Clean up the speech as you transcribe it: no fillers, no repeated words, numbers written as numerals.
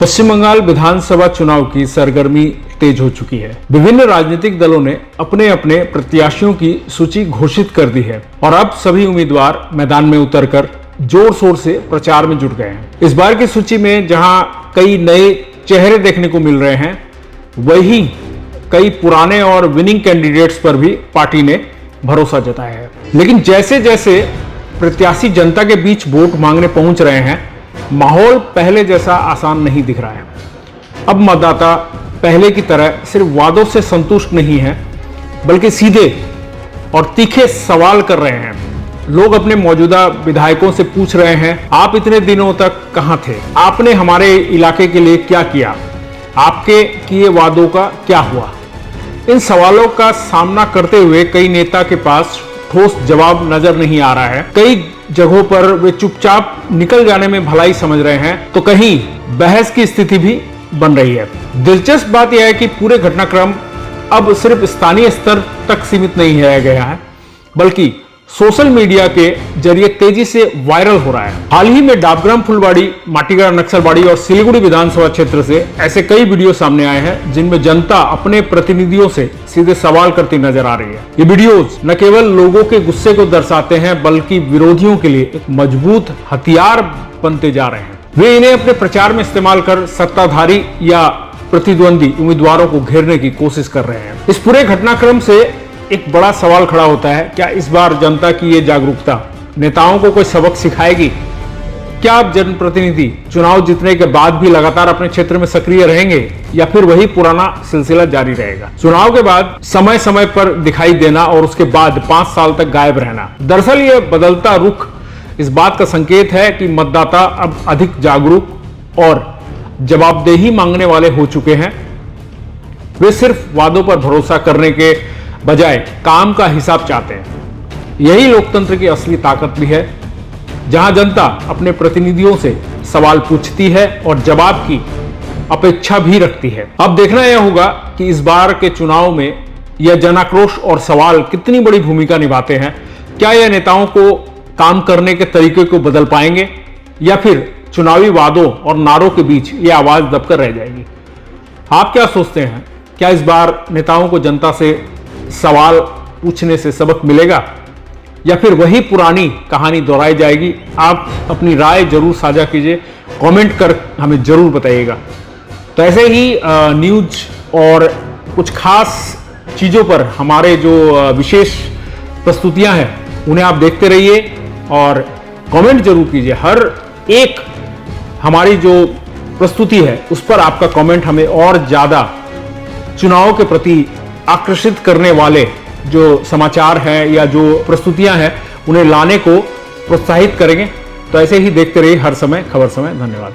पश्चिम बंगाल विधानसभा चुनाव की सरगर्मी तेज हो चुकी है। विभिन्न राजनीतिक दलों ने अपने अपने प्रत्याशियों की सूची घोषित कर दी है और अब सभी उम्मीदवार मैदान में उतरकर जोर शोर से प्रचार में जुट गए हैं। इस बार की सूची में जहां कई नए चेहरे देखने को मिल रहे हैं, वहीं कई पुराने और विनिंग कैंडिडेट्स पर भी पार्टी ने भरोसा जताया है। लेकिन जैसे जैसे प्रत्याशी जनता के बीच वोट मांगने पहुंच रहे हैं, माहौल पहले जैसा आसान नहीं दिख रहा है। अब मतदाता पहले की तरह सिर्फ वादों से संतुष्ट नहीं है, बल्कि सीधे और तीखे सवाल कर रहे हैं। लोग अपने मौजूदा विधायकों से पूछ रहे हैं, आप इतने दिनों तक कहां थे? आपने हमारे इलाके के लिए क्या किया? आपके किए वादों का क्या हुआ? इन सवालों का सामना करते हुए कई नेता के पास ठोस जवाब नजर नहीं आ रहा है। कई जगहों पर वे चुपचाप निकल जाने में भलाई समझ रहे हैं, तो कहीं बहस की स्थिति भी बन रही है। दिलचस्प बात यह है कि पूरे घटनाक्रम अब सिर्फ स्थानीय स्तर तक सीमित नहीं रह गया है, बल्कि सोशल मीडिया के जरिए तेजी से वायरल हो रहा है। हाल ही में डाबग्राम, फुलवाड़ी, माटीगढ़ नक्सलबाड़ी और सिलीगुड़ी विधानसभा क्षेत्र से ऐसे कई वीडियो सामने आए हैं जिनमें जनता अपने प्रतिनिधियों से सीधे सवाल करती नजर आ रही है। ये वीडियोस न केवल लोगों के गुस्से को दर्शाते हैं, बल्कि विरोधियों के लिए एक मजबूत हथियार बनते जा रहे हैं। वे इन्हें अपने प्रचार में इस्तेमाल कर सत्ताधारी या प्रतिद्वंदी उम्मीदवारों को घेरने की कोशिश कर रहे हैं। इस पूरे घटनाक्रम से एक बड़ा सवाल खड़ा होता है, क्या इस बार जनता की ये जागरूकता नेताओं को कोई सबक सिखाएगी? क्या अब जनप्रतिनिधि चुनाव जीतने के बाद भी लगातार अपने क्षेत्र में सक्रिय रहेंगे या फिर वही पुराना सिलसिला जारी रहेगा? चुनाव के बाद समय समय पर दिखाई देना और उसके बाद 5 साल तक गायब रहना। दरअसल ये बदलता रुख इस बात का संकेत है कि मतदाता अब अधिक जागरूक और जवाबदेही मांगने वाले हो चुके हैं। वे सिर्फ वादों पर भरोसा करने के बजाय काम का हिसाब चाहते हैं। यही लोकतंत्र की असली ताकत भी है, जहां जनता अपने प्रतिनिधियों से सवाल पूछती है और जवाब की अपेक्षा भी रखती है। अब देखना यह होगा कि इस बार के चुनाव में यह जनाक्रोश और सवाल कितनी बड़ी भूमिका निभाते हैं। क्या यह नेताओं को काम करने के तरीके को बदल पाएंगे या फिर चुनावी वादों और नारों के बीच यह आवाज दबकर रह जाएगी? आप क्या सोचते हैं? क्या इस बार नेताओं को जनता से सवाल पूछने से सबक मिलेगा या फिर वही पुरानी कहानी दोहराई जाएगी? आप अपनी राय जरूर साझा कीजिए, कमेंट कर हमें जरूर बताइएगा। तो ऐसे ही न्यूज और कुछ खास चीज़ों पर हमारे जो विशेष प्रस्तुतियां हैं उन्हें आप देखते रहिए और कमेंट जरूर कीजिए। हर एक हमारी जो प्रस्तुति है उस पर आपका कमेंट हमें और ज़्यादा चुनाव के प्रति आकर्षित करने वाले जो समाचार हैं या जो प्रस्तुतियां हैं उन्हें लाने को प्रोत्साहित करेंगे। तो ऐसे ही देखते रहिए हर समय खबर समय। धन्यवाद।